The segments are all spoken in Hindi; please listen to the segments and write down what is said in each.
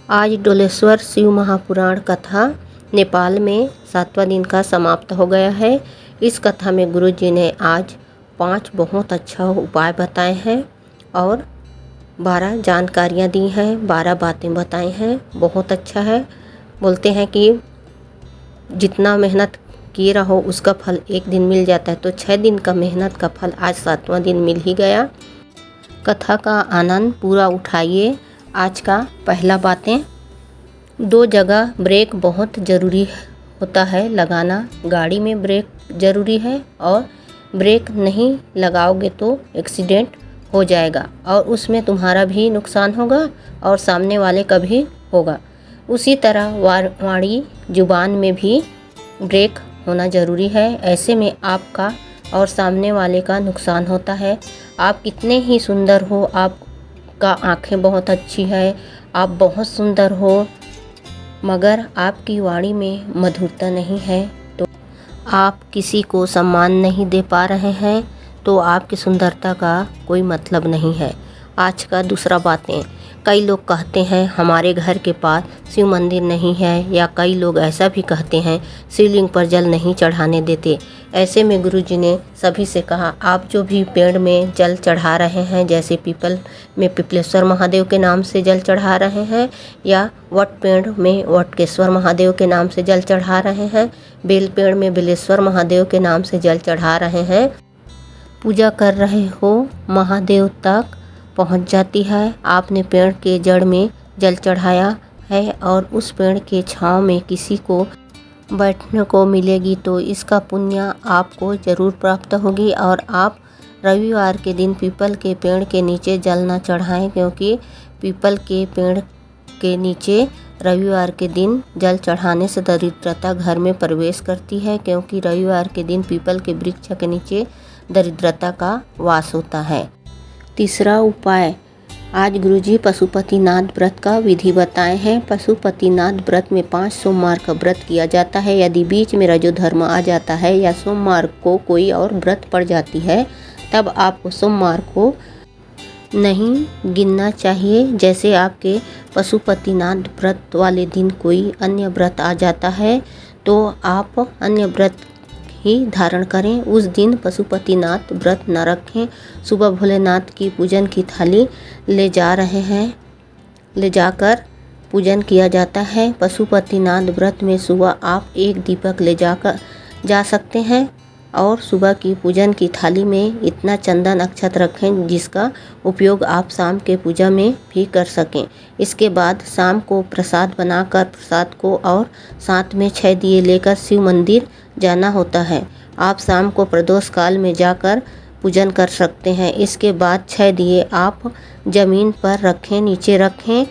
आज डोलेश्वर शिव महापुराण कथा नेपाल में 7वां दिन का समाप्त हो गया है। इस कथा में गुरुजी ने आज 5 बहुत अच्छा उपाय बताए हैं और 12 जानकारियाँ दी हैं, 12 बातें बताई हैं। बहुत अच्छा है। बोलते हैं कि जितना मेहनत किए रहो उसका फल एक दिन मिल जाता है, तो 6 दिन का मेहनत का फल आज 7वां दिन मिल ही गया। कथा का आनंद पूरा उठाइए। आज का पहला बातें, 2 जगह ब्रेक बहुत ज़रूरी होता है लगाना। गाड़ी में ब्रेक ज़रूरी है और ब्रेक नहीं लगाओगे तो एक्सीडेंट हो जाएगा और उसमें तुम्हारा भी नुकसान होगा और सामने वाले का भी होगा। उसी तरह वाणी जुबान में भी ब्रेक होना ज़रूरी है। ऐसे में आपका और सामने वाले का नुकसान होता है। आप कितने ही सुंदर हो, आपका आँखें बहुत अच्छी है, आप बहुत सुंदर हो, मगर आपकी वाणी में मधुरता नहीं है, तो आप किसी को सम्मान नहीं दे पा रहे हैं, तो आपकी सुंदरता का कोई मतलब नहीं है। आज का दूसरा बातें, कई लोग कहते हैं हमारे घर के पास शिव मंदिर नहीं है, या कई लोग ऐसा भी कहते हैं शिवलिंग पर जल नहीं चढ़ाने देते। ऐसे में गुरुजी ने सभी से कहा, आप जो भी पेड़ में जल चढ़ा रहे हैं, जैसे पीपल में पिपलेश्वर महादेव के नाम से जल चढ़ा रहे हैं, या वट पेड़ में वटकेश्वर महादेव के नाम से जल चढ़ा रहे हैं, बेल पेड़ में बेलेश्वर महादेव के नाम से जल चढ़ा रहे हैं, पूजा कर रहे हो, महादेव तक पहुंच जाती है। आपने पेड़ के जड़ में जल चढ़ाया है और उस पेड़ के छांव में किसी को बैठने को मिलेगी, तो इसका पुण्य आपको ज़रूर प्राप्त होगी। और आप रविवार के दिन पीपल के पेड़ के नीचे जल न चढ़ाएं, क्योंकि पीपल के पेड़ के नीचे रविवार के दिन जल चढ़ाने से दरिद्रता घर में प्रवेश करती है, क्योंकि रविवार के दिन पीपल के वृक्ष के नीचे दरिद्रता का वास होता है। तीसरा उपाय, आज गुरुजी पशुपतिनाथ व्रत का विधि बताए हैं। पशुपतिनाथ व्रत में 5 सोमवार का व्रत किया जाता है। यदि बीच में रजोधर्म आ जाता है या सोमवार को कोई और व्रत पड़ जाती है, तब आपको सोमवार को नहीं गिनना चाहिए। जैसे आपके पशुपतिनाथ व्रत वाले दिन कोई अन्य व्रत आ जाता है, तो आप अन्य व्रत ही धारण करें। उस दिन पशुपतिनाथ व्रत न रखें। सुबह भोलेनाथ की पूजन की थाली ले जाकर पूजन किया जाता है। पशुपतिनाथ व्रत में सुबह आप 1 दीपक ले जा सकते हैं और सुबह की पूजन की थाली में इतना चंदन अक्षत रखें जिसका उपयोग आप शाम के पूजा में भी कर सकें। इसके बाद शाम को प्रसाद बनाकर प्रसाद को और साथ में 6 दिए लेकर शिव मंदिर जाना होता है। आप शाम को प्रदोष काल में जाकर पूजन कर सकते हैं। इसके बाद 6 दिए आप जमीन पर रखें, नीचे रखें,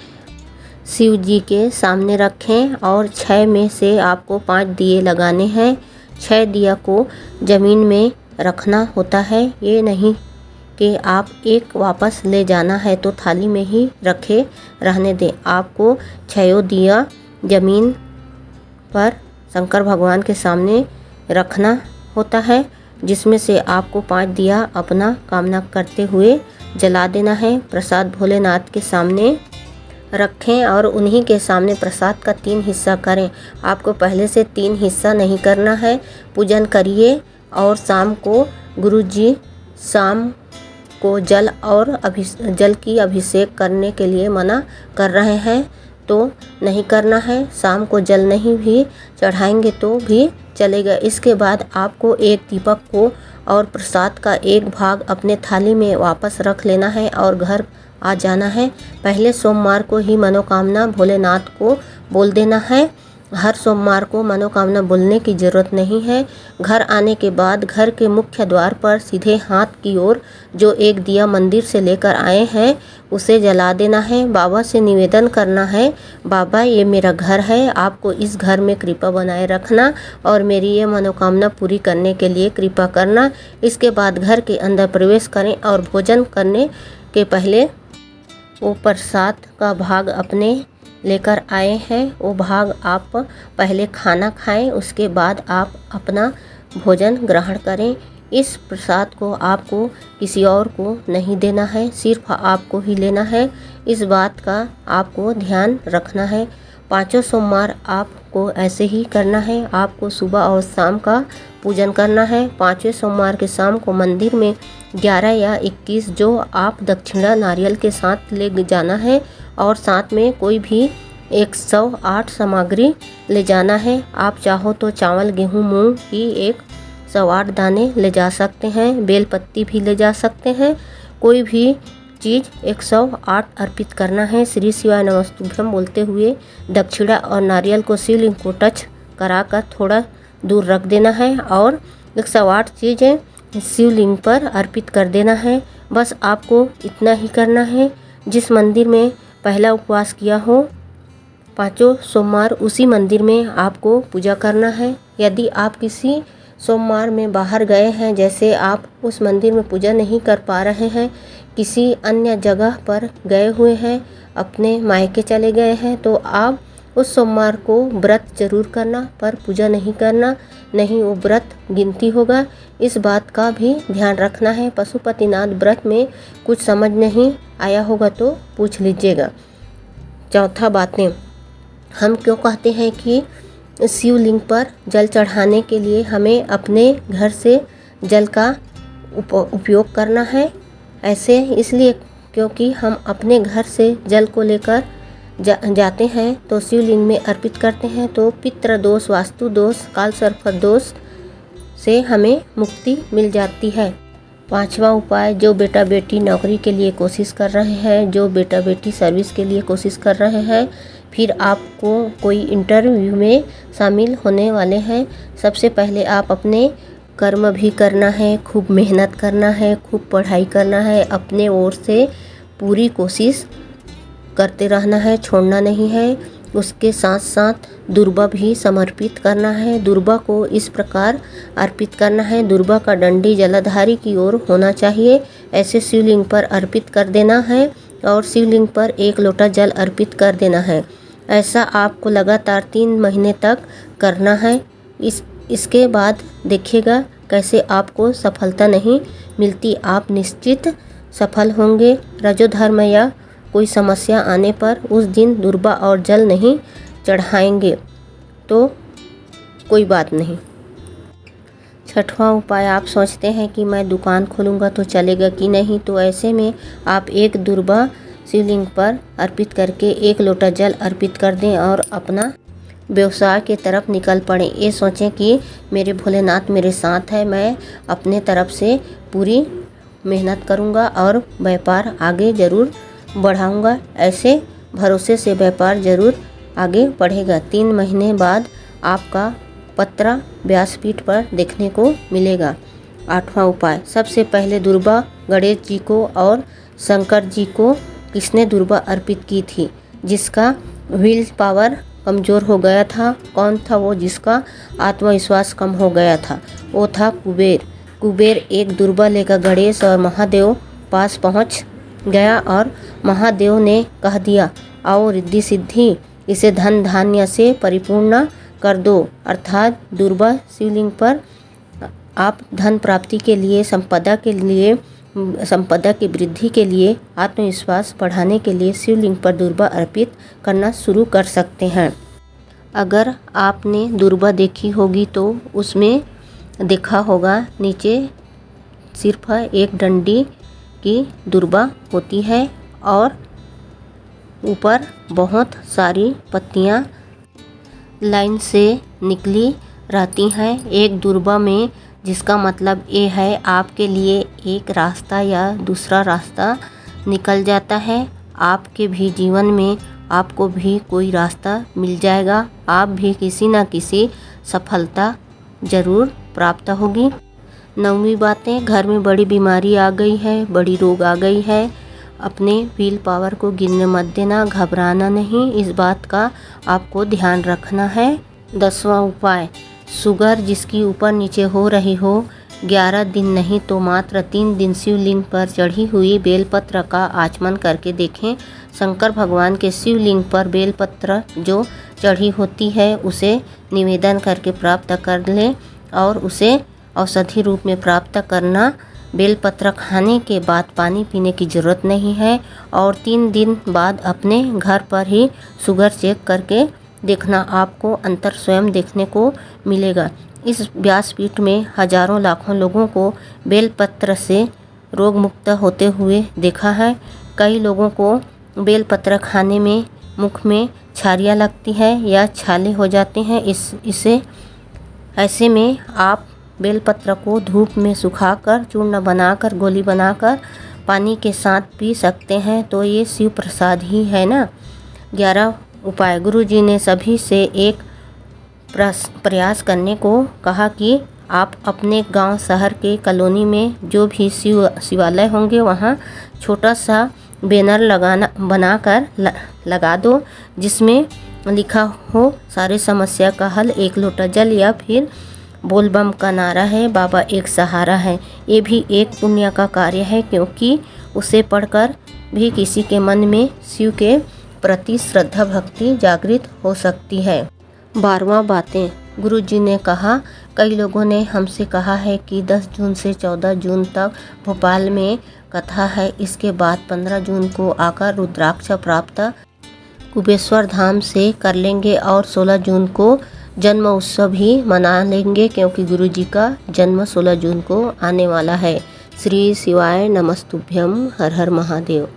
शिव जी के सामने रखें और 6 में से आपको 5 दिए लगाने हैं। 6 दिया को ज़मीन में रखना होता है। ये नहीं कि आप एक वापस ले जाना है तो थाली में ही रखे रहने दें। आपको 6 दिया ज़मीन पर शंकर भगवान के सामने रखना होता है, जिसमें से आपको 5 दिया अपना कामना करते हुए जला देना है। प्रसाद भोलेनाथ के सामने रखें और उन्हीं के सामने प्रसाद का 3 हिस्सा करें। आपको पहले से 3 हिस्सा नहीं करना है। पूजन करिए और शाम को गुरुजी शाम को जल की अभिषेक करने के लिए मना कर रहे हैं, तो नहीं करना है। शाम को जल नहीं भी चढ़ाएंगे तो भी चलेगा। इसके बाद आपको 1 दीपक को और प्रसाद का 1 भाग अपने थाली में वापस रख लेना है और घर आ जाना है। पहले सोमवार को ही मनोकामना भोलेनाथ को बोल देना है। हर सोमवार को मनोकामना बोलने की ज़रूरत नहीं है। घर आने के बाद घर के मुख्य द्वार पर सीधे हाथ की ओर जो 1 दिया मंदिर से लेकर आए हैं उसे जला देना है। बाबा से निवेदन करना है, बाबा ये मेरा घर है, आपको इस घर में कृपा बनाए रखना और मेरी ये मनोकामना पूरी करने के लिए कृपा करना। इसके बाद घर के अंदर प्रवेश करें और भोजन करने के पहले वो प्रसाद का भाग अपने लेकर आए हैं, वो भाग आप पहले खाना खाएं, उसके बाद आप अपना भोजन ग्रहण करें। इस प्रसाद को आपको किसी और को नहीं देना है, सिर्फ आपको ही लेना है। इस बात का आपको ध्यान रखना है। 5 सोमवार आपको ऐसे ही करना है। आपको सुबह और शाम का पूजन करना है। 5वें सोमवार के शाम को मंदिर में 11 या 21 जो आप दक्षिणा नारियल के साथ ले जाना है और साथ में कोई भी 108 सामग्री ले जाना है। आप चाहो तो चावल, गेहूँ, मूंग की 108 दाने ले जा सकते हैं। बेलपत्ती भी ले जा सकते हैं। कोई भी चीज़ 108 अर्पित करना है। श्री शिवाय नमस्तुभ्यम बोलते हुए दक्षिणा और नारियल को शिवलिंग को टच कराकर थोड़ा दूर रख देना है और 108 चीज़ें शिवलिंग पर अर्पित कर देना है। बस आपको इतना ही करना है। जिस मंदिर में पहला उपवास किया हो 5 सोमवार, उसी मंदिर में आपको पूजा करना है। यदि आप किसी सोमवार में बाहर गए हैं, जैसे आप उस मंदिर में पूजा नहीं कर पा रहे हैं, किसी अन्य जगह पर गए हुए हैं, अपने मायके चले गए हैं, तो आप उस सोमवार को व्रत जरूर करना, पर पूजा नहीं करना, नहीं वो व्रत गिनती होगा। इस बात का भी ध्यान रखना है। पशुपतिनाथ व्रत में कुछ समझ नहीं आया होगा तो पूछ लीजिएगा। चौथा बातें, हम क्यों कहते हैं कि शिवलिंग पर जल चढ़ाने के लिए हमें अपने घर से जल का उपयोग करना है। ऐसे इसलिए क्योंकि हम अपने घर से जल को लेकर जाते हैं तो शिवलिंग में अर्पित करते हैं, तो पितृ दोष, वास्तु दोष, काल सर्प दोष से हमें मुक्ति मिल जाती है। 5वां उपाय, जो बेटा बेटी नौकरी के लिए कोशिश कर रहे हैं, जो बेटा बेटी सर्विस के लिए कोशिश कर रहे हैं, फिर आपको कोई इंटरव्यू में शामिल होने वाले हैं, सबसे पहले आप अपने कर्म भी करना है, खूब मेहनत करना है, खूब पढ़ाई करना है, अपने ओर से पूरी कोशिश करते रहना है, छोड़ना नहीं है। उसके साथ साथ दुर्बा भी समर्पित करना है। दुर्बा को इस प्रकार अर्पित करना है, दुर्बा का डंडी जलाधारी की ओर होना चाहिए। ऐसे शिवलिंग पर अर्पित कर देना है और शिवलिंग पर 1 लोटा जल अर्पित कर देना है। ऐसा आपको लगातार 3 महीने तक करना है। इसके बाद देखिएगा कैसे आपको सफलता नहीं मिलती, आप निश्चित सफल होंगे। रजोधर्म या कोई समस्या आने पर उस दिन दुर्बा और जल नहीं चढ़ाएंगे तो कोई बात नहीं। 6वां उपाय, आप सोचते हैं कि मैं दुकान खोलूँगा तो चलेगा कि नहीं, तो ऐसे में आप 1 दुर्बा शिवलिंग पर अर्पित करके 1 लोटा जल अर्पित कर दें और अपना व्यवसाय के तरफ निकल पड़े। ये सोचें कि मेरे भोलेनाथ मेरे साथ है, मैं अपने तरफ से पूरी मेहनत करूँगा और व्यापार आगे ज़रूर बढ़ाऊँगा। ऐसे भरोसे से व्यापार ज़रूर आगे बढ़ेगा। 3 महीने बाद आपका पत्रा व्यासपीठ पर देखने को मिलेगा। 8वां उपाय, सबसे पहले दुर्बा गणेश जी को और शंकर जी को किसने दुर्बा अर्पित की थी? जिसका विल पावर कमज़ोर हो गया था। कौन था वो जिसका आत्मविश्वास कम हो गया था? वो था कुबेर। कुबेर एक दुर्बा लेकर गणेश और महादेव पास पहुंच गया और महादेव ने कह दिया, आओ रिद्धि सिद्धि, इसे धन धान्य से परिपूर्ण कर दो। अर्थात दुर्बा शिवलिंग पर आप धन प्राप्ति के लिए, संपदा की वृद्धि के लिए, आत्मविश्वास बढ़ाने के लिए शिवलिंग पर दुर्बा अर्पित करना शुरू कर सकते हैं। अगर आपने दुर्बा देखी होगी तो उसमें देखा होगा नीचे सिर्फ एक डंडी की दुर्बा होती है और ऊपर बहुत सारी पत्तियां लाइन से निकली रहती हैं एक दुर्बा में, जिसका मतलब ये है आपके लिए एक रास्ता या दूसरा रास्ता निकल जाता है। आपके भी जीवन में आपको भी कोई रास्ता मिल जाएगा, आप भी किसी न किसी सफलता ज़रूर प्राप्त होगी। 9वीं बातें, घर में बड़ी बीमारी आ गई है, बड़ी रोग आ गई है, अपने व्हील पावर को गिरने मत देना, घबराना नहीं, इस बात का आपको ध्यान रखना है। 10वां उपाय, शुगर जिसकी ऊपर नीचे हो रही हो, 11 दिन नहीं तो मात्र 3 दिन शिवलिंग पर चढ़ी हुई बेलपत्र का आचमन करके देखें। शंकर भगवान के शिवलिंग पर बेलपत्र जो चढ़ी होती है उसे निवेदन करके प्राप्त कर लें और उसे औषधि रूप में प्राप्त करना। बेलपत्र खाने के बाद पानी पीने की ज़रूरत नहीं है और 3 दिन बाद अपने घर पर ही शुगर चेक करके देखना, आपको अंतर स्वयं देखने को मिलेगा। इस व्यासपीठ में हजारों लाखों लोगों को बेलपत्र से रोग मुक्त होते हुए देखा है। कई लोगों को बेलपत्र खाने में मुख में छारियाँ लगती है या छाले हो जाते हैं। ऐसे में आप बेलपत्र को धूप में सुखाकर चूर्ण बनाकर गोली बनाकर पानी के साथ पी सकते हैं। तो ये शिव प्रसाद ही है ना। 11 उपाय। गुरुजी ने सभी से एक प्रयास करने को कहा कि आप अपने गांव, शहर के कॉलोनी में जो भी शिवालय होंगे वहाँ छोटा सा बैनर बनाकर लगा दो, जिसमें लिखा हो सारे समस्या का हल, 1 लोटा जल, या फिर बोल बम का नारा है, बाबा एक सहारा है। ये भी एक पुण्य का कार्य है, क्योंकि उसे पढ़कर भी किसी के मन में शिव के प्रति श्रद्धा भक्ति जागृत हो सकती है। 12वां बातें। गुरुजी ने कहा, कई लोगों ने हमसे कहा है कि 10 जून से 14 जून तक भोपाल में कथा है। इसके बाद 15 जून को आकर रुद्राक्ष प्राप्त कुबेश्वर धाम से कर लेंगे और 16 जून को जन्म उत्सव भी मना लेंगे, क्योंकि गुरुजी का जन्म 16 जून को आने वाला है। श्री शिवाय नमस्तुभ्यम। हर हर महादेव।